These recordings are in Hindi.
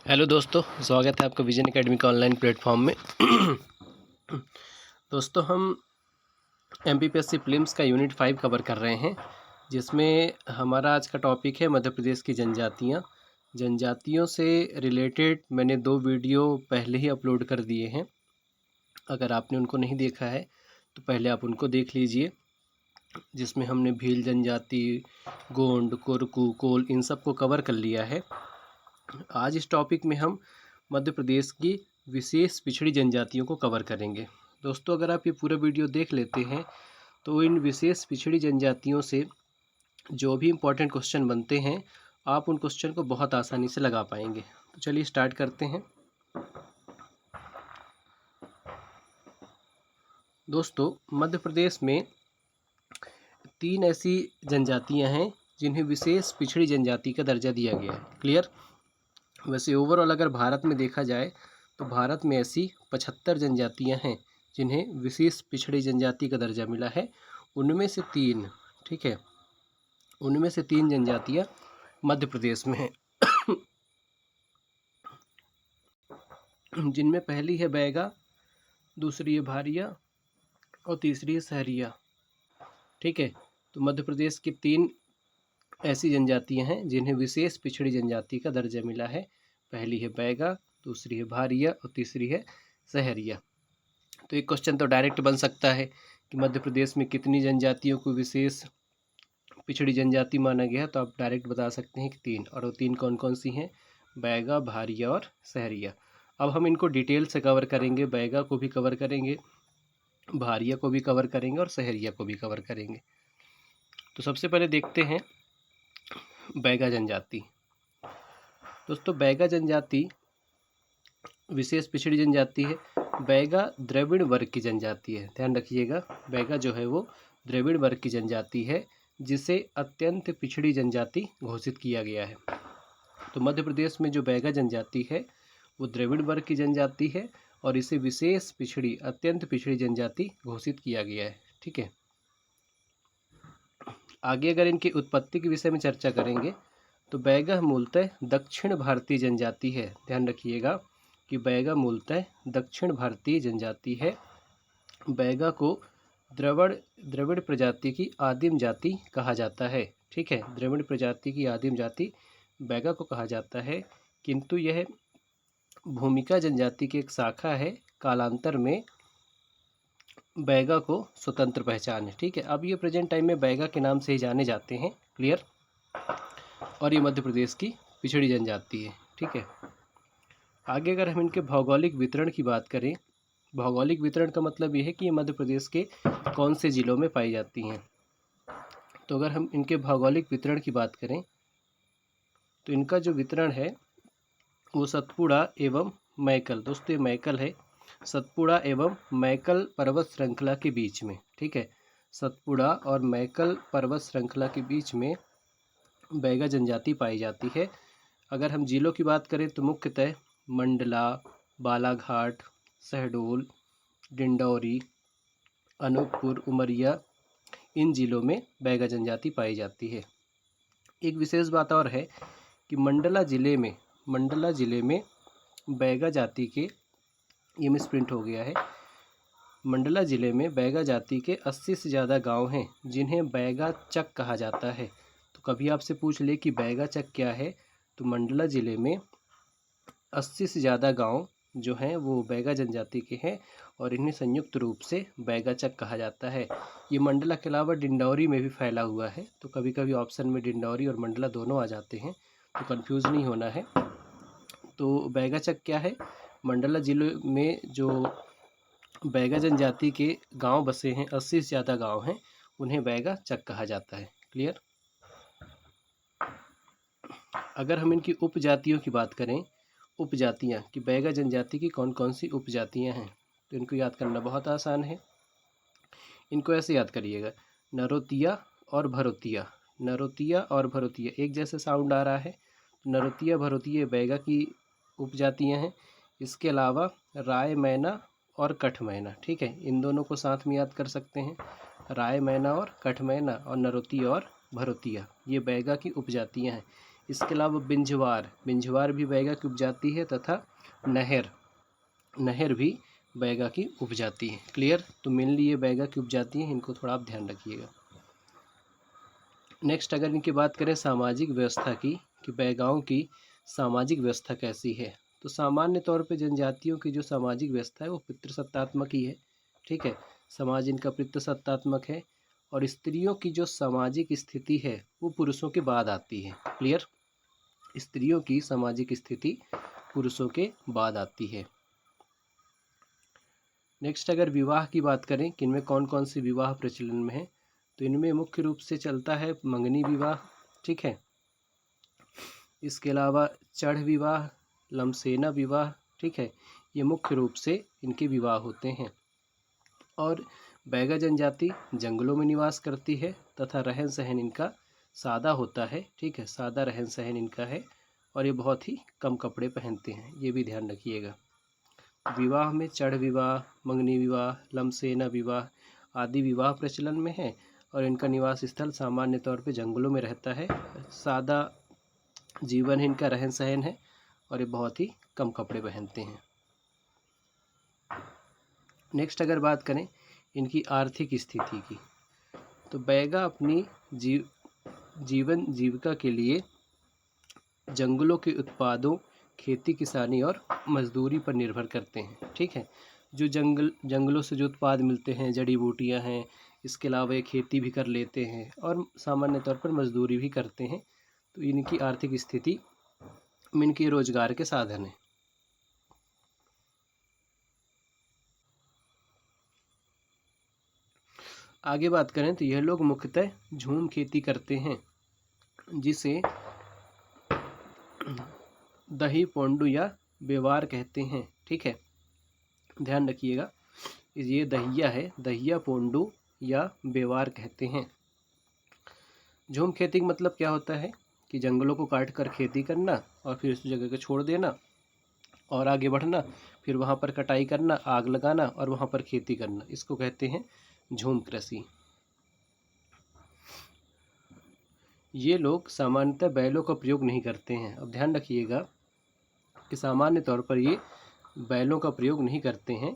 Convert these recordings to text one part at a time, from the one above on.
हेलो दोस्तों, स्वागत है आपका विजन एकेडमी का ऑनलाइन प्लेटफॉर्म में। दोस्तों, हम एमपीपीएससी प्रीलिम्स का यूनिट 5 कवर कर रहे हैं, जिसमें हमारा आज का टॉपिक है मध्य प्रदेश की जनजातियाँ। जनजातियों से रिलेटेड मैंने 2 वीडियो पहले ही अपलोड कर दिए हैं। अगर आपने उनको नहीं देखा है तो पहले आप उनको देख लीजिए, जिसमें हमने भील जनजाति, गोंड, कोरकू, कोल इन सब को कवर कर लिया है। आज इस टॉपिक में हम मध्य प्रदेश की विशेष पिछड़ी जनजातियों को कवर करेंगे। दोस्तों, अगर आप ये पूरा वीडियो देख लेते हैं तो इन विशेष पिछड़ी जनजातियों से जो भी इम्पोर्टेंट क्वेश्चन बनते हैं, आप उन क्वेश्चन को बहुत आसानी से लगा पाएंगे। तो चलिए स्टार्ट करते हैं। दोस्तों, मध्य प्रदेश में 3 ऐसी जनजातियां हैं जिन्हें विशेष पिछड़ी जनजाति का दर्जा दिया गया है। क्लियर? वैसे ओवरऑल अगर भारत में देखा जाए तो भारत में ऐसी 75 जनजातियां हैं जिन्हें विशेष पिछड़ी जनजाति का दर्जा मिला है। उनमें से 3, ठीक है, उनमें से 3 जनजातियां मध्य प्रदेश में हैं। जिनमें पहली है बैगा, दूसरी है भारिया और तीसरी है सहरिया। ठीक है, तो मध्य प्रदेश की 3 ऐसी जनजातियां हैं जिन्हें विशेष पिछड़ी जनजाति का दर्जा मिला है। पहली है बैगा, दूसरी है भारिया और तीसरी है सहरिया। तो एक क्वेश्चन तो डायरेक्ट बन सकता है कि मध्य प्रदेश में कितनी जनजातियों को विशेष पिछड़ी जनजाति माना गया है, तो आप डायरेक्ट बता सकते हैं कि 3, और वो 3 कौन कौन सी हैं? बैगा, भारिया और सहरिया। अब हम इनको डिटेल से कवर करेंगे। बैगा को भी कवर करेंगे, भारिया को भी कवर करेंगे और सहरिया को भी कवर करेंगे। तो सबसे पहले देखते हैं बैगा जनजाति। दोस्तों, बैगा जनजाति विशेष पिछड़ी जनजाति है। बैगा द्रविड़ वर्ग की जनजाति है, ध्यान रखिएगा। बैगा जो है वो द्रविड़ वर्ग की जनजाति है, जिसे अत्यंत पिछड़ी जनजाति घोषित किया गया है। तो मध्य प्रदेश में जो बैगा जनजाति है वो द्रविड़ वर्ग की जनजाति है और इसे विशेष पिछड़ी, अत्यंत पिछड़ी जनजाति घोषित किया गया है। ठीक है, आगे अगर इनकी उत्पत्ति के विषय में चर्चा करेंगे तो बैगा मूलतः दक्षिण भारतीय जनजाति है। ध्यान रखिएगा कि बैगा मूलतः दक्षिण भारतीय जनजाति है। बैगा को द्रविड़ प्रजाति की आदिम जाति कहा जाता है। ठीक है, द्रविड़ प्रजाति की आदिम जाति बैगा को कहा जाता है, किंतु यह भूमिका जनजाति की एक शाखा है। कालांतर में बैगा को स्वतंत्र पहचान है। ठीक है, अब ये प्रेजेंट टाइम में बैगा के नाम से ही जाने जाते हैं। क्लियर? और ये मध्य प्रदेश की पिछड़ी जनजाति है। ठीक है, आगे अगर हम इनके भौगोलिक वितरण की बात करें, भौगोलिक वितरण का मतलब ये है कि ये मध्य प्रदेश के कौन से ज़िलों में पाई जाती हैं। तो अगर हम इनके भौगोलिक वितरण की बात करें तो इनका जो वितरण है वो सतपुड़ा एवं मैकल, दोस्तों ये मैकल है, सतपुड़ा एवं मैकल पर्वत श्रृंखला के बीच में। ठीक है, सतपुड़ा और मैकल पर्वत श्रृंखला के बीच में बैगा जनजाति पाई जाती है। अगर हम जिलों की बात करें तो मुख्यतः मंडला, बालाघाट, शहडोल, डिंडौरी, अनूपपुर, उमरिया, इन जिलों में बैगा जनजाति पाई जाती है। एक विशेष बात और है कि मंडला जिले में बैगा जाति के, ये मिसप्रिंट हो गया है, मंडला जिले में बैगा जाति के 80 से ज़्यादा गांव हैं जिन्हें बैगा चक कहा जाता है। तो कभी आपसे पूछ ले कि बैगा चक क्या है, तो मंडला जिले में 80 से ज़्यादा गांव जो हैं वो बैगा जनजाति के हैं और इन्हें संयुक्त रूप से बैगा चक कहा जाता है। ये मंडला के अलावा डिंडौरी में भी फैला हुआ है, तो कभी कभी ऑप्शन में डिंडौरी और मंडला दोनों आ जाते हैं, तो कंफ्यूज नहीं होना है। तो बैगा चक क्या है? मंडला जिले में जो बैगा जनजाति के गांव बसे हैं, 80 से ज़्यादा गांव हैं, उन्हें बैगा चक कहा जाता है। क्लियर? अगर हम इनकी उपजातियों की बात करें, उपजातियां कि बैगा जनजाति की कौन कौन सी उपजातियां हैं, तो इनको याद करना बहुत आसान है। इनको ऐसे याद करिएगा, नरोतिया और भरोतिया। नरोतिया और भरोतिया एक जैसे साउंड आ रहा है, नरोतिया भरोतिया बैगा की उपजातियां हैं। इसके अलावा राय मैना और कठ मैना, ठीक है, इन दोनों को साथ में याद कर सकते हैं। राय मैना और कठ मैना और नरोतिया और भरोतिया, ये बैगा की उपजातियां हैं। इसके अलावा बिंझवार, बिंझवार भी बैगा की उपजाति है, तथा नहर, नहर भी बैगा की उपजाति है। क्लियर। तो मेनली ये बैगा की उपजाति है, इनको थोड़ा आप ध्यान रखिएगा। नेक्स्ट अगर इनकी बात करें सामाजिक व्यवस्था की, कि बैगाओं की सामाजिक व्यवस्था कैसी है, तो सामान्य तौर पे जनजातियों की जो सामाजिक व्यवस्था है वो पितृसत्तात्मक ही है। ठीक है, समाज इनका पितृसत्तात्मक है, और स्त्रियों की जो सामाजिक स्थिति है वो पुरुषों के बाद आती है। क्लियर। स्त्रियों की सामाजिक स्थिति पुरुषों के बाद आती है। नेक्स्ट अगर विवाह की बात करें कि इनमें कौन कौन से विवाह प्रचलन में है, तो इनमें मुख्य रूप से चलता है मंगनी विवाह। ठीक है, इसके अलावा चढ़ विवाह, लमसेना विवाह। ठीक है, ये मुख्य रूप से इनके विवाह होते हैं। और बैगा जनजाति जंगलों में निवास करती है, तथा रहन सहन इनका सादा होता है। ठीक है, सादा रहन सहन इनका है, और ये बहुत ही कम कपड़े पहनते हैं, ये भी ध्यान रखिएगा। विवाह में चढ़ विवाह, मंगनी विवाह, लमसेना विवाह आदि विवाह प्रचलन में है, और इनका निवास स्थल सामान्य तौर पे जंगलों में रहता है। सादा जीवन इनका रहन सहन है, और ये बहुत ही कम कपड़े पहनते हैं। नेक्स्ट अगर बात करें इनकी आर्थिक स्थिति की, तो बैगा अपनी जीवन जीविका के लिए जंगलों के उत्पादों, खेती किसानी और मजदूरी पर निर्भर करते हैं। ठीक है, जो जंगलों से जो उत्पाद मिलते हैं, जड़ी बूटियां हैं, इसके अलावा ये खेती भी कर लेते हैं, और सामान्य तौर पर मजदूरी भी करते हैं। तो इनकी आर्थिक स्थिति में इनके रोजगार के साधन हैं। आगे बात करें तो यह लोग मुख्यतः झूम खेती करते हैं, जिसे दही पोंडू या बेवार कहते हैं। ठीक है, ध्यान रखिएगा, ये दहिया है, दहिया पोंडू या बेवार कहते हैं। झूम खेती का मतलब क्या होता है कि जंगलों को काट कर खेती करना, और फिर उस जगह को छोड़ देना और आगे बढ़ना, फिर वहाँ पर कटाई करना, आग लगाना और वहाँ पर खेती करना, इसको कहते हैं झूम कृषि। ये लोग सामान्यतः बैलों का प्रयोग नहीं करते हैं। अब ध्यान रखिएगा कि सामान्य तौर पर ये बैलों का प्रयोग नहीं करते हैं,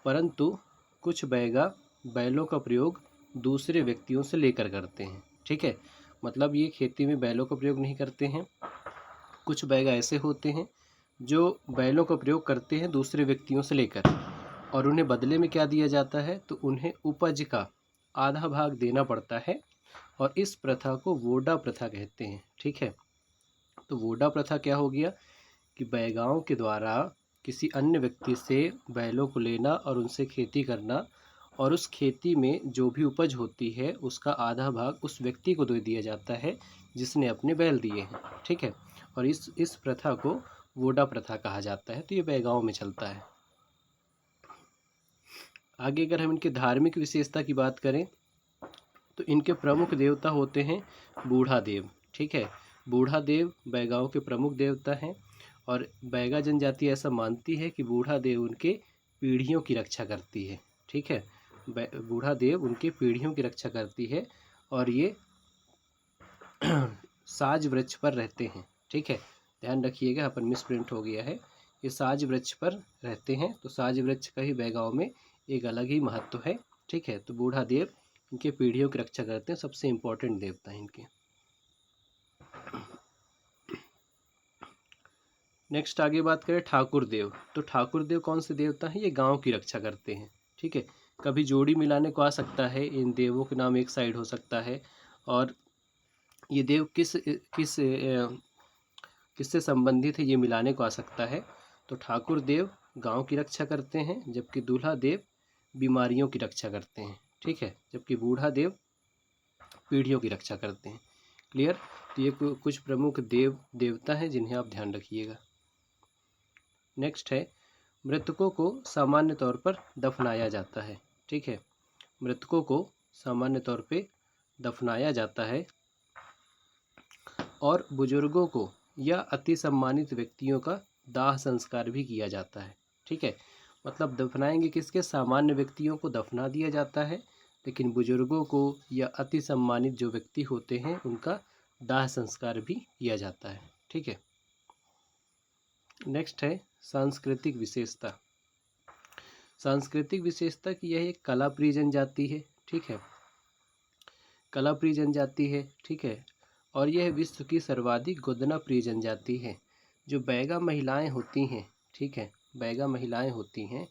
परंतु कुछ बैगा बैलों का प्रयोग दूसरे व्यक्तियों से लेकर करते हैं। ठीक है, मतलब ये खेती में बैलों का प्रयोग नहीं करते हैं। कुछ बैगा ऐसे होते हैं जो बैलों का प्रयोग करते हैं दूसरे व्यक्तियों से लेकर, और उन्हें बदले में क्या दिया जाता है, तो उन्हें उपज का आधा भाग देना पड़ता है, और इस प्रथा को वोडा प्रथा कहते हैं। ठीक है, तो वोडा प्रथा क्या हो गया कि बैगाओं के द्वारा किसी अन्य व्यक्ति से बैलों को लेना और उनसे खेती करना, और उस खेती में जो भी उपज होती है उसका आधा भाग उस व्यक्ति को दे दिया जाता है जिसने अपने बैल दिए हैं। ठीक है, और इस प्रथा को वोडा प्रथा कहा जाता है। तो ये बैगाओं में चलता है। आगे अगर हम इनके धार्मिक विशेषता की बात करें, तो इनके प्रमुख देवता होते हैं बूढ़ा देव। ठीक है, बूढ़ा देव बैगाओं के प्रमुख देवता हैं, और बैगा जनजाति ऐसा मानती है कि बूढ़ा देव उनके पीढ़ियों की रक्षा करती है। ठीक है, बूढ़ा देव उनके पीढ़ियों की रक्षा करती है, और ये साज वृक्ष पर रहते हैं। ठीक है, ध्यान रखिएगा, यहाँ पर मिसप्रिंट हो गया है, ये साज वृक्ष पर रहते हैं। तो साज वृक्ष का ही बैगाओं में एक अलग ही महत्व है। ठीक है, तो बूढ़ा देव इनके पीढ़ियों की रक्षा करते हैं, सबसे इम्पोर्टेंट देवता हैं इनके। नेक्स्ट आगे बात करें ठाकुर देव, तो ठाकुर देव कौन से देवता हैं, ये गांव की रक्षा करते हैं। ठीक है, कभी जोड़ी मिलाने को आ सकता है, इन देवों के नाम एक साइड हो सकता है, और ये देव किससे संबंधित है ये मिलाने को आ सकता है। तो ठाकुर देव गांव की रक्षा करते हैं, जबकि दूल्हा देव बीमारियों की रक्षा करते हैं। ठीक है, जबकि बूढ़ा देव पीढ़ियों की रक्षा करते हैं। क्लियर। तो ये कुछ प्रमुख देवता हैं जिन्हें आप ध्यान रखिएगा। नेक्स्ट है मृतकों को सामान्य तौर पर दफनाया जाता है। ठीक है, मृतकों को सामान्य तौर पे दफनाया जाता है, और बुजुर्गों को या अति सम्मानित व्यक्तियों का दाह संस्कार भी किया जाता है। ठीक है, मतलब दफनाएंगे किसके, सामान्य व्यक्तियों को दफना दिया जाता है, लेकिन बुजुर्गों को या अति सम्मानित जो व्यक्ति होते हैं उनका दाह संस्कार भी किया जाता है। ठीक है, नेक्स्ट है सांस्कृतिक विशेषता। सांस्कृतिक विशेषता की यह एक कला प्रिय जनजाति है। ठीक है, कला प्रिय जनजाति है। ठीक है, और यह विश्व की सर्वाधिक गोदना प्रिय जनजाति है। जो बैगा महिलाएं होती हैं, ठीक है, बैगा महिलाएं होती हैं,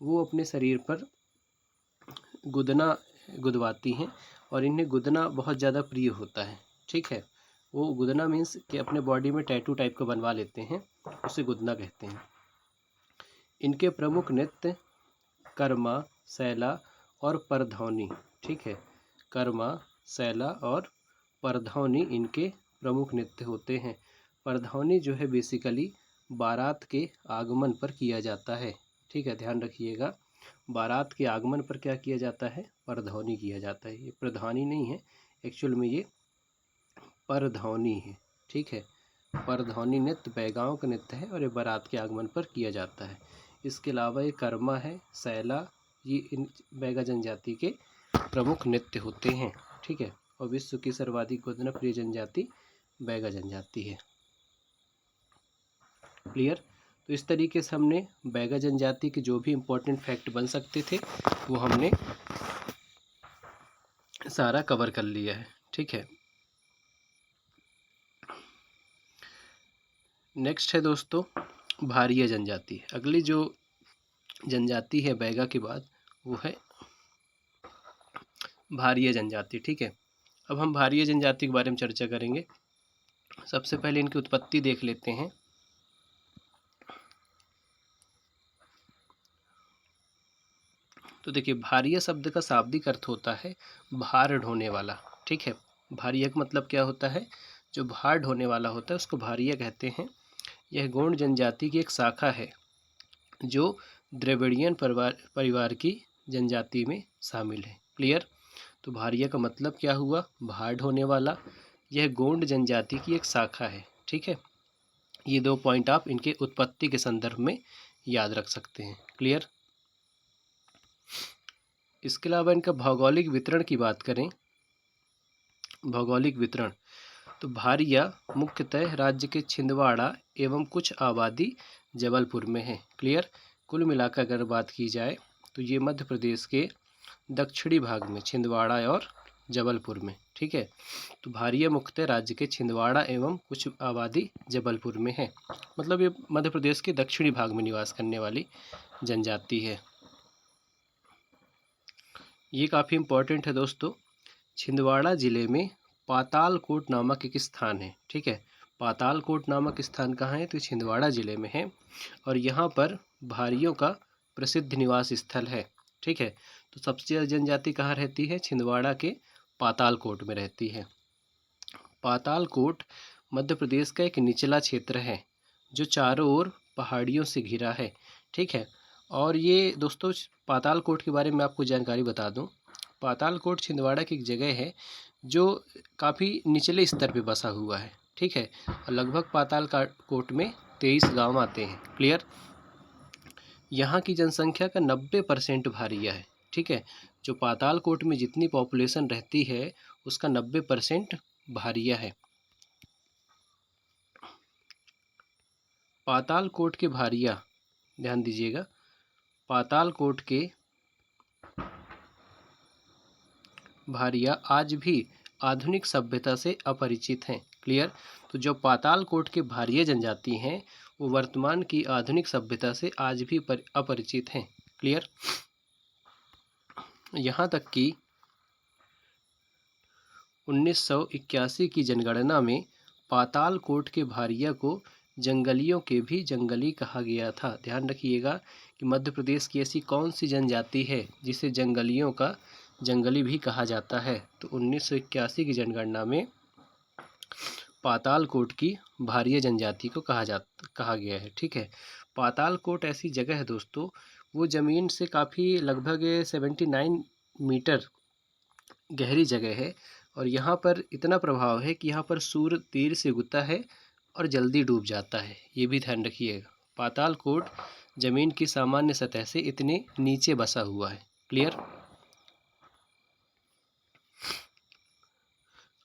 वो अपने शरीर पर गुदना गुदवाती हैं और इन्हें गुदना बहुत ज़्यादा प्रिय होता है। ठीक है, वो गुदना मीन्स कि अपने बॉडी में टैटू टाइप का बनवा लेते हैं, उसे गुदना कहते हैं। इनके प्रमुख नृत्य कर्मा, सैला और परधौनी। ठीक है, कर्मा, सैला और परधौनी इनके प्रमुख नृत्य होते हैं। परधौनी जो है बेसिकली बारात के आगमन पर किया जाता है। ठीक है, ध्यान रखिएगा, बारात के आगमन पर क्या किया जाता है? परधौनी किया जाता है। ये प्रधानी नहीं है, एक्चुअल में ये परधौनी है। ठीक है, परधौनी नृत्य बैगाओं का नृत्य है और ये बारात के आगमन पर किया जाता है। इसके अलावा ये कर्मा है, सैला, ये इन बैगा जनजाति के प्रमुख नृत्य होते हैं। ठीक है, और विश्व की सर्वाधिक गोदना प्रिय जनजाति बैगा जनजाति है। क्लियर? तो इस तरीके से हमने बैगा जनजाति के जो भी इम्पोर्टेंट फैक्ट बन सकते थे वो हमने सारा कवर कर लिया है। ठीक है, नेक्स्ट है दोस्तों भारिया जनजाति। अगली जो जनजाति है बैगा के बाद वो है भारिया जनजाति। ठीक है, अब हम भारिया जनजाति के बारे में चर्चा करेंगे। सबसे पहले इनकी उत्पत्ति देख लेते हैं। तो देखिए, भारिया शब्द का शाब्दिक अर्थ होता है भार ढोने वाला। ठीक है, भारिया का मतलब क्या होता है? जो भार ढोने वाला होता है उसको भारिया कहते हैं। यह गोंड जनजाति की एक शाखा है जो द्रविड़ियन परिवार की जनजाति में शामिल है। क्लियर? तो भारिया का मतलब क्या हुआ? भार ढोने वाला। यह गोंड जनजाति की एक शाखा है। ठीक है, ये 2 पॉइंट आप इनके उत्पत्ति के संदर्भ में याद रख सकते हैं। क्लियर? इसके अलावा इनका भौगोलिक वितरण की बात करें, भौगोलिक वितरण, तो भारिया मुख्यतः राज्य के छिंदवाड़ा एवं कुछ आबादी जबलपुर में है। क्लियर? कुल मिलाकर अगर बात की जाए तो ये मध्य प्रदेश के दक्षिणी भाग में छिंदवाड़ा और जबलपुर में। ठीक है, तो भारिया मुख्यतः राज्य के छिंदवाड़ा एवं कुछ आबादी जबलपुर में है। मतलब ये मध्य प्रदेश के दक्षिणी भाग में निवास करने वाली जनजाति है। ये काफ़ी इम्पोर्टेंट है दोस्तों। छिंदवाड़ा ज़िले में पातालकोट नामक एक स्थान है। ठीक है, पातालकोट नामक स्थान कहाँ है? तो छिंदवाड़ा ज़िले में है और यहाँ पर भारियों का प्रसिद्ध निवास स्थल है। ठीक है, तो सबसे ज़्यादा जनजाति कहाँ रहती है? छिंदवाड़ा के पातालकोट में रहती है। पातालकोट मध्य प्रदेश का एक निचला क्षेत्र है जो चारों ओर पहाड़ियों से घिरा है। ठीक है, और ये दोस्तों पातालकोट के बारे में आपको जानकारी बता दूं, पातालकोट छिंदवाड़ा की एक जगह है जो काफ़ी निचले स्तर पे बसा हुआ है। ठीक है, लगभग पातालकोट में 23 गांव आते हैं। क्लियर? यहाँ की जनसंख्या का 90% भारिया है। ठीक है, जो पातालकोट में जितनी पॉपुलेशन रहती है उसका 90% भारिया है। पातालकोट के भारिया, ध्यान दीजिएगा, पातालकोट के भारिया आज भी आधुनिक सभ्यता से अपरिचित हैं। क्लियर? तो जो पातालकोट के भारिया जनजाति हैं वो वर्तमान की आधुनिक सभ्यता से आज भी अपरिचित हैं। क्लियर? यहाँ तक कि 1981 की जनगणना में पातालकोट के भारिया को जंगलियों के भी जंगली कहा गया था। ध्यान रखिएगा कि मध्य प्रदेश की ऐसी कौन सी जनजाति है जिसे जंगलियों का जंगली भी कहा जाता है? तो 1981 की जनगणना में पातालकोट की भारिया जनजाति को कहा गया है। ठीक है, पातालकोट ऐसी जगह है दोस्तों, वो ज़मीन से काफ़ी लगभग 79 मीटर गहरी जगह है और यहाँ पर इतना प्रभाव है कि यहाँ पर सूर्य देर से उगता है और जल्दी डूब जाता है। ये भी ध्यान रखिएगा, पातालकोट ज़मीन की सामान्य सतह से इतने नीचे बसा हुआ है। क्लियर?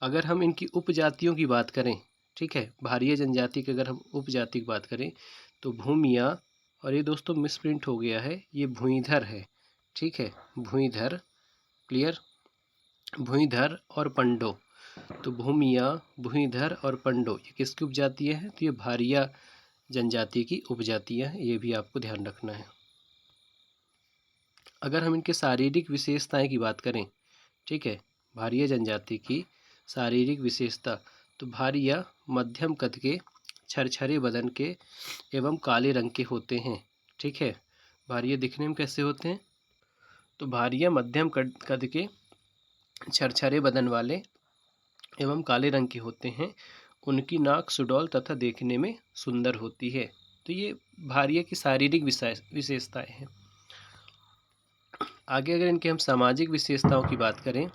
अगर हम इनकी उपजातियों की बात करें, ठीक है, भारीय जनजाति की अगर हम उपजाति की बात करें तो भूमिया, और ये दोस्तों मिसप्रिंट हो गया है, ये भुइंधर है, ठीक है, भुइंधर, क्लियर, भुइंधर और पंडो। तो भूमिया, भुइंधर और पंडो ये किसकी उपजातियाँ हैं? तो ये भारिया जनजाति की उपजातियाँ हैं, ये भी आपको ध्यान रखना है। अगर हम इनके शारीरिक विशेषताएं की बात करें, ठीक है, भारिया जनजाति की शारीरिक विशेषता, तो भारिया मध्यम कद के, छरछरे बदन के एवं काले रंग के होते हैं, ठीक है। भारिया दिखने में कैसे होते हैं? तो भारिया मध्यम कद के, छरछरे बदन वाले एवं काले रंग के होते हैं। उनकी नाक सुडौल तथा देखने में सुंदर होती है। तो ये भारिया की शारीरिक विशेषताएं हैं। आगे अगर इनके हम सामाजिक विशेषताओं की बात करें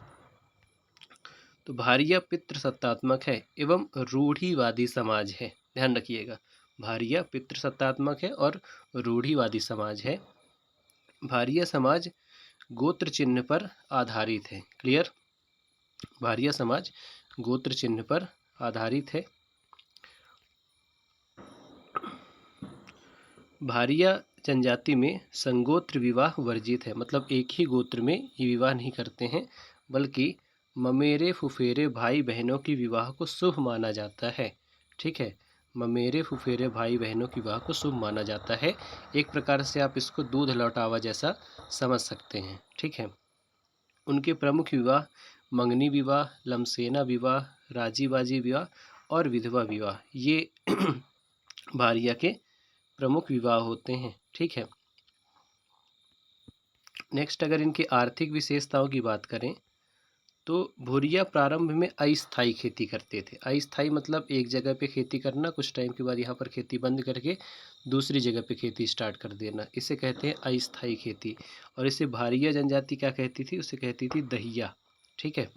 तो भारिया पितृसत्तात्मक है एवं रूढ़िवादी समाज है। ध्यान रखिएगा, भारिया पितृसत्तात्मक है और रूढ़िवादी समाज है। भारिया समाज गोत्र चिन्ह पर आधारित है। क्लियर, भारिया समाज गोत्र चिन्ह पर आधारित है। भारिया जनजाति में संगोत्र विवाह वर्जित है, मतलब एक ही गोत्र में ये विवाह नहीं करते हैं, बल्कि ममेरे फुफेरे भाई बहनों की विवाह को शुभ माना जाता है। ठीक है, ममेरे फुफेरे भाई बहनों की विवाह को शुभ माना जाता है। एक प्रकार से आप इसको दूध लौटावा जैसा समझ सकते हैं। ठीक है, उनके प्रमुख विवाह मंगनी विवाह, लमसेना विवाह, राजी बाजी विवाह और विधवा विवाह, ये भारिया के प्रमुख विवाह होते हैं। ठीक है, नेक्स्ट अगर इनकी आर्थिक विशेषताओं की बात करें तो भूरिया प्रारंभ में अस्थायी खेती करते थे। अस्थायी मतलब एक जगह पे खेती करना, कुछ टाइम के बाद यहाँ पर खेती बंद करके दूसरी जगह पे खेती स्टार्ट कर देना, इसे कहते हैं अस्थायी खेती। और इसे भारिया जनजाति क्या कहती थी? उसे कहती थी दहिया। ठीक है,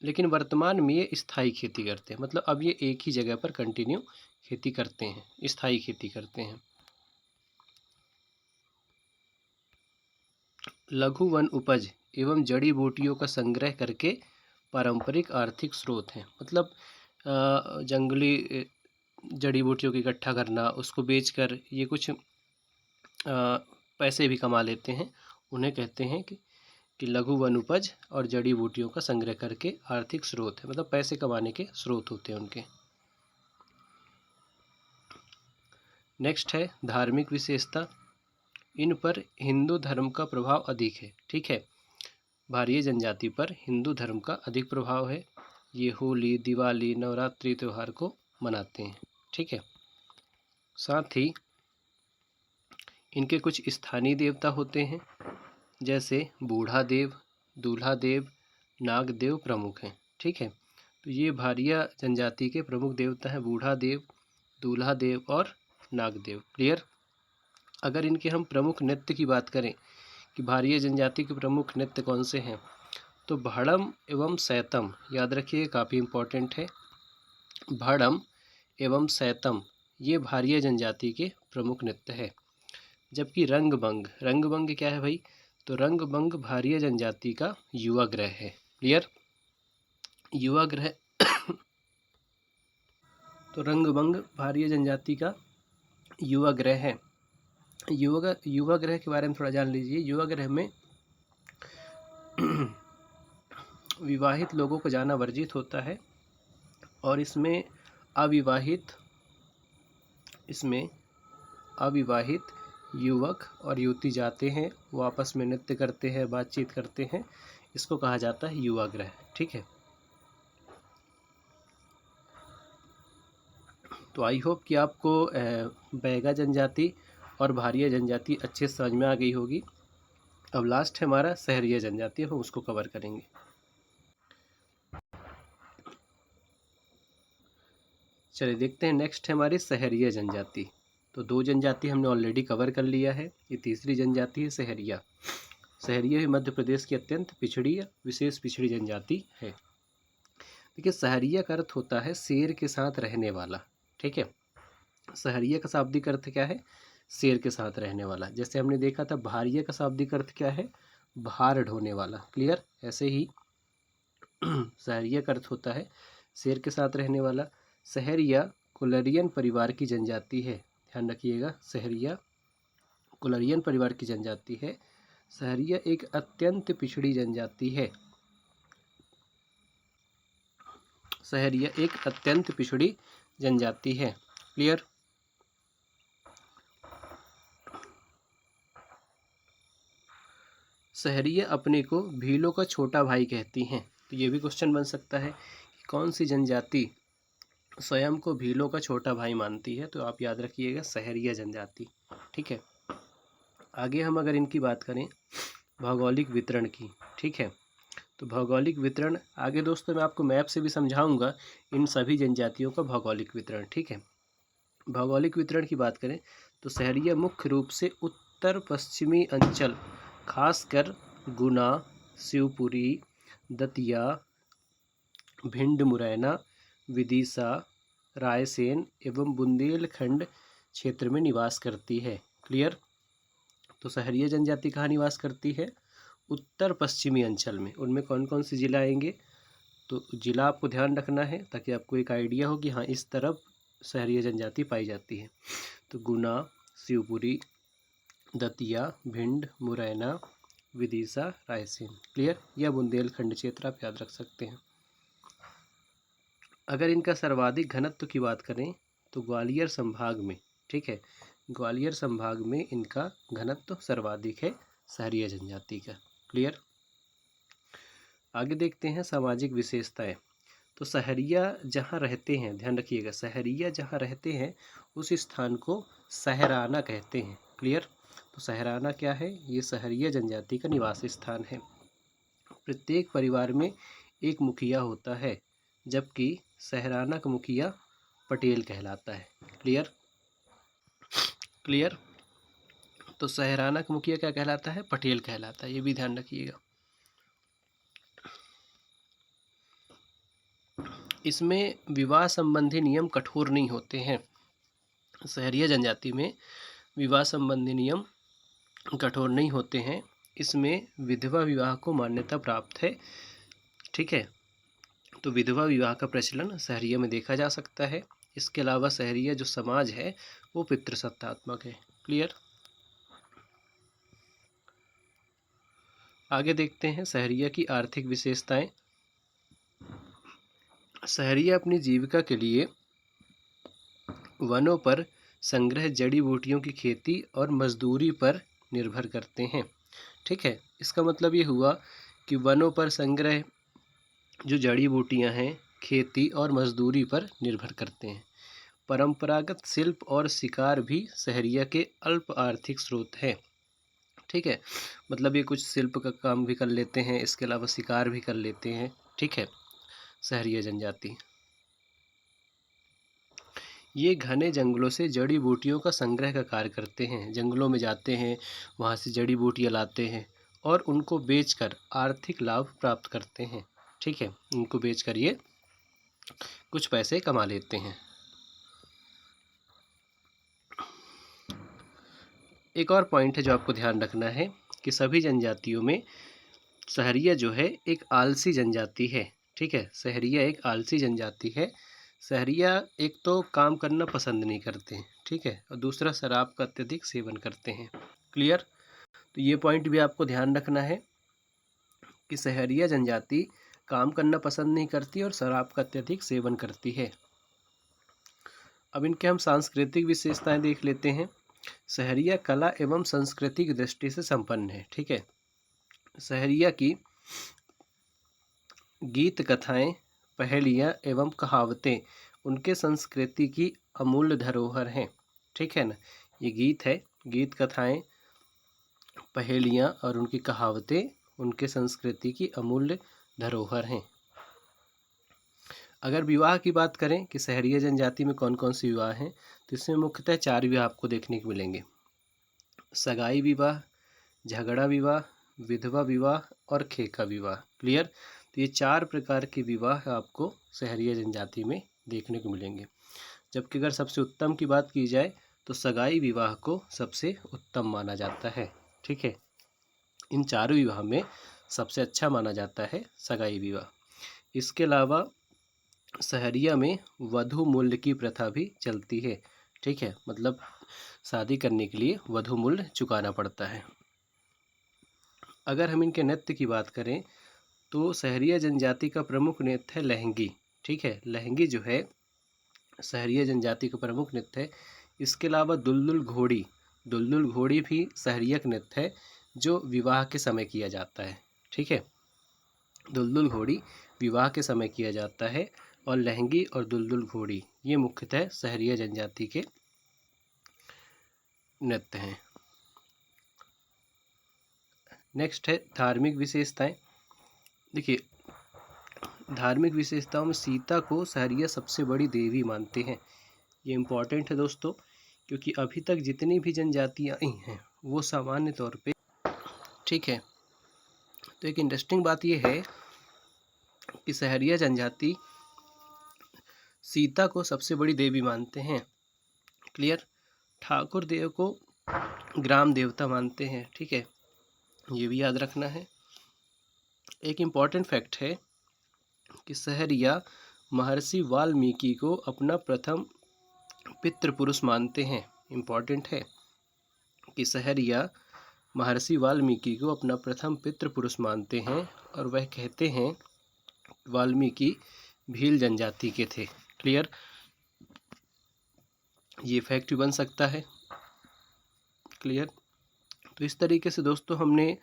लेकिन वर्तमान में ये स्थायी खेती करते हैं, मतलब अब ये एक ही जगह पर कंटिन्यू खेती करते हैं, स्थायी खेती करते हैं। लघु वन उपज एवं जड़ी बूटियों का संग्रह करके पारंपरिक आर्थिक स्रोत हैं, मतलब जंगली जड़ी बूटियों को इकट्ठा करना, उसको बेचकर ये कुछ पैसे भी कमा लेते हैं, उन्हें कहते हैं कि लघु वन उपज और जड़ी बूटियों का संग्रह करके आर्थिक स्रोत है, मतलब पैसे कमाने के स्रोत होते हैं उनके। नेक्स्ट है धार्मिक विशेषता। इन पर हिंदू धर्म का प्रभाव अधिक है। ठीक है, भारिया जनजाति पर हिंदू धर्म का अधिक प्रभाव है। ये होली, दिवाली, नवरात्रि त्यौहार को मनाते हैं। ठीक है, साथ ही इनके कुछ स्थानीय देवता होते हैं, जैसे बूढ़ा देव, दूल्हा देव, नाग देव प्रमुख हैं। ठीक है, तो ये भारिया जनजाति के प्रमुख देवता हैं, बूढ़ा देव, दूल्हा देव और नाग देव। क्लियर, अगर इनके हम प्रमुख नृत्य की बात करें कि भारिया जनजाति के प्रमुख नृत्य कौन से हैं, तो भाड़म एवं सैतम, याद रखिए काफ़ी इम्पोर्टेंट है। भाड़म एवं सैतम ये भारिया जनजाति के प्रमुख नृत्य है। जबकि रंगभंग, रंगभंग क्या है भाई? तो रंगभंग भारिया जनजाति का युवा ग्रह है। क्लियर, युवा ग्रह तो रंगभंग भारिया जनजाति का युवा ग्रह है। युवा ग्रह के बारे में थोड़ा जान लीजिए। युवा ग्रह में विवाहित लोगों को जाना वर्जित होता है और इसमें अविवाहित युवक और युवती जाते हैं, वो आपस में नृत्य करते हैं, बातचीत करते हैं, इसको कहा जाता है युवा ग्रह। ठीक है, तो आई होप कि आपको बैगा जनजाति और भारिया जनजाति अच्छे समझ में आ गई होगी। अब लास्ट है हमारा सहरिया जनजाति, हम उसको कवर करेंगे। चलिए देखते हैं, नेक्स्ट है हमारी सहरिया जनजाति। तो दो जनजाति हमने ऑलरेडी कवर कर लिया है, ये तीसरी जनजाति है सहरिया। सहरिया ही मध्य प्रदेश की अत्यंत पिछड़ी, विशेष पिछड़ी जनजाति है। देखिए, सहरिया का अर्थ होता है शेर के साथ रहने वाला। ठीक है, सहरिया का शाब्दिक अर्थ क्या है? शेर के साथ रहने वाला। जैसे हमने देखा था भारिया का शाब्दिक अर्थ क्या है? भार ढोने वाला। क्लियर, ऐसे ही सहरिया का अर्थ होता है शेर के साथ रहने वाला। सहरिया कुलरियन परिवार की जनजाति है, ध्यान रखिएगा, सहरिया कुलरियन परिवार की जनजाति है। सहरिया एक अत्यंत पिछड़ी जनजाति है। सहरिया एक अत्यंत पिछड़ी जनजाति है। क्लियर। सहरिया अपने को भीलों का छोटा भाई कहती हैं। तो ये भी क्वेश्चन बन सकता है कि कौन सी जनजाति स्वयं को भीलों का छोटा भाई मानती है। तो आप याद रखिएगा सहरिया जनजाति। ठीक है। आगे हम अगर इनकी बात करें भौगोलिक वितरण की, ठीक है, तो भौगोलिक वितरण आगे दोस्तों मैं आपको मैप से भी समझाऊंगा इन सभी जनजातियों का भौगोलिक वितरण। ठीक है। भौगोलिक वितरण की बात करें तो सहरिया मुख्य रूप से उत्तर पश्चिमी अंचल, खासकर गुना, शिवपुरी, दतिया, भिंड, मुरैना, विदिशा, रायसेन एवं बुंदेलखंड क्षेत्र में निवास करती है। क्लियर। तो सहरिया जनजाति कहाँ निवास करती है? उत्तर पश्चिमी अंचल में। उनमें कौन कौन से जिला आएंगे? तो जिला आपको ध्यान रखना है ताकि आपको एक आइडिया हो कि हाँ इस तरफ सहरिया जनजाति पाई जाती है। तो गुना, शिवपुरी, दतिया, भिंड, मुरैना, विदिशा, रायसेन। क्लियर। या बुंदेलखंड क्षेत्र आप याद रख सकते हैं। अगर इनका सर्वाधिक घनत्व की बात करें तो ग्वालियर संभाग में, ठीक है, ग्वालियर संभाग में इनका घनत्व सर्वाधिक है सहरिया जनजाति का। क्लियर। आगे देखते हैं सामाजिक विशेषताएं। तो सहरिया जहाँ रहते हैं, ध्यान रखिएगा, सहरिया जहाँ रहते हैं उस स्थान को सहराना कहते हैं। क्लियर। तो सहराना क्या है? ये सहरिया जनजाति का निवास स्थान है। प्रत्येक परिवार में एक मुखिया होता है, जबकि सहराना का मुखिया पटेल कहलाता है। क्लियर। क्लियर। तो सहराना का मुखिया क्या कहलाता है? पटेल कहलाता है। ये भी ध्यान रखिएगा। इसमें विवाह संबंधी नियम कठोर नहीं होते हैं। सहरिया जनजाति में विवाह संबंधी नियम कठोर नहीं होते हैं। इसमें विधवा विवाह को मान्यता प्राप्त है। ठीक है। तो विधवा विवाह का प्रचलन सहरिया में देखा जा सकता है। इसके अलावा सहरिया जो समाज है वो पितृसत्तात्मक है। क्लियर। आगे देखते हैं सहरिया की आर्थिक विशेषताएं। सहरिया अपनी जीविका के लिए वनों पर संग्रह, जड़ी बूटियों की खेती और मजदूरी पर निर्भर करते हैं। ठीक है। इसका मतलब ये हुआ कि वनों पर संग्रह, जो जड़ी बूटियां हैं, खेती और मजदूरी पर निर्भर करते हैं। परंपरागत शिल्प और शिकार भी सहरिया के अल्प आर्थिक स्रोत हैं। ठीक है। मतलब ये कुछ शिल्प का काम भी कर लेते हैं, इसके अलावा शिकार भी कर लेते हैं। ठीक है। सहरिया जनजाति ये घने जंगलों से जड़ी बूटियों का संग्रह का कार्य करते हैं। जंगलों में जाते हैं, वहाँ से जड़ी बूटियाँ लाते हैं और उनको बेचकर आर्थिक लाभ प्राप्त करते हैं। ठीक है। उनको बेचकर ये कुछ पैसे कमा लेते हैं। एक और पॉइंट है जो आपको ध्यान रखना है कि सभी जनजातियों में सहरिया जो है एक आलसी जनजाति है। ठीक है। सहरिया एक आलसी जनजाति है। सहरिया एक तो काम करना पसंद नहीं करते हैं, ठीक है, और दूसरा शराब का अत्यधिक सेवन करते हैं। क्लियर। तो ये पॉइंट भी आपको ध्यान रखना है कि सहरिया जनजाति काम करना पसंद नहीं करती और शराब का अत्यधिक सेवन करती है। अब इनके हम सांस्कृतिक विशेषताएं देख लेते हैं। सहरिया कला एवं संस्कृति की दृष्टि से संपन्न है। ठीक है। सहरिया की गीत, कथाएं, पहेलियाँ एवं कहावतें उनके संस्कृति की अमूल्य धरोहर हैं। ठीक है ना। ये गीत है, गीत, कथाएं, पहेलियाँ और उनकी कहावतें उनके संस्कृति की अमूल्य धरोहर हैं। अगर विवाह की बात करें कि सहरिया जनजाति में कौन कौन से विवाह हैं, तो इसमें मुख्यतः 4 विवाह आपको देखने को मिलेंगे। सगाई विवाह, झगड़ा विवाह, विधवा विवाह और खेका विवाह। क्लियर। तो ये 4 प्रकार के विवाह आपको सहरिया जनजाति में देखने को मिलेंगे। जबकि अगर सबसे उत्तम की बात की जाए तो सगाई विवाह को सबसे उत्तम माना जाता है। ठीक है। इन 4 विवाह में सबसे अच्छा माना जाता है सगाई विवाह। इसके अलावा सहरिया में वधू मूल्य की प्रथा भी चलती है। ठीक है, मतलब शादी करने के लिए वधू मूल्य चुकाना पड़ता है। अगर हम इनके नृत्य की बात करें तो सहरिया जनजाति का प्रमुख नृत्य है लहंगी। ठीक है, लहंगी जो है सहरिया जनजाति का प्रमुख नृत्य है। इसके अलावा दुल्दुल घोड़ी, दुल्दुल घोड़ी भी सहरिया का नृत्य है जो विवाह के समय किया जाता है। ठीक है, दुल्दुल घोड़ी विवाह के समय किया जाता है और लहंगी और दुल्दुल घोड़ी ये मुख्यतः सहरिया जनजाति के नृत्य हैं। नेक्स्ट है धार्मिक विशेषताएं। देखिए, धार्मिक विशेषताओं में सीता को सहरिया सबसे बड़ी देवी मानते हैं। ये इम्पॉर्टेंट है दोस्तों, क्योंकि अभी तक जितनी भी जनजातियां आई हैं वो सामान्य तौर पे, ठीक है, तो एक इंटरेस्टिंग बात ये है कि सहरिया जनजाति सीता को सबसे बड़ी देवी मानते हैं। क्लियर। ठाकुर देव को ग्राम देवता मानते हैं। ठीक है, ये भी याद रखना है। एक इम्पॉर्टेंट फैक्ट है कि सहरिया महर्षि वाल्मीकि को अपना प्रथम पितृपुरुष मानते हैं। इम्पॉर्टेंट है कि सहरिया महर्षि वाल्मीकि को अपना प्रथम पितृपुरुष मानते हैं और वह कहते हैं वाल्मीकि भील जनजाति के थे। क्लियर, ये फैक्ट भी बन सकता है। क्लियर। तो इस तरीके से दोस्तों हमने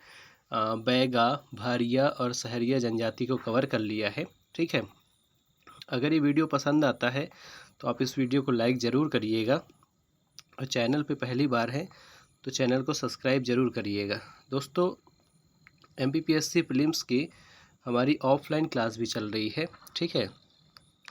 बैगा, भारिया और सहरिया जनजाति को कवर कर लिया है। ठीक है, अगर ये वीडियो पसंद आता है तो आप इस वीडियो को लाइक ज़रूर करिएगा और चैनल पे पहली बार है तो चैनल को सब्सक्राइब ज़रूर करिएगा। दोस्तों, MPPSC प्रीलिम्स की हमारी ऑफलाइन क्लास भी चल रही है। ठीक है,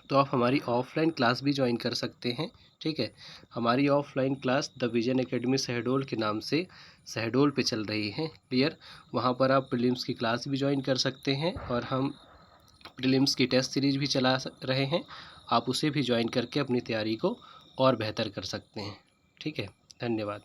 तो आप हमारी ऑफलाइन क्लास भी ज्वाइन कर सकते हैं। ठीक है, हमारी offline class the vision academy Shahdol के नाम से शहडोल पे चल रही है। क्लियर, वहाँ पर आप प्रीलिम्स की क्लास भी ज्वाइन कर सकते हैं और हम प्रीलिम्स की टेस्ट सीरीज भी चला रहे हैं, आप उसे भी ज्वाइन करके अपनी तैयारी को और बेहतर कर सकते हैं। ठीक है, धन्यवाद।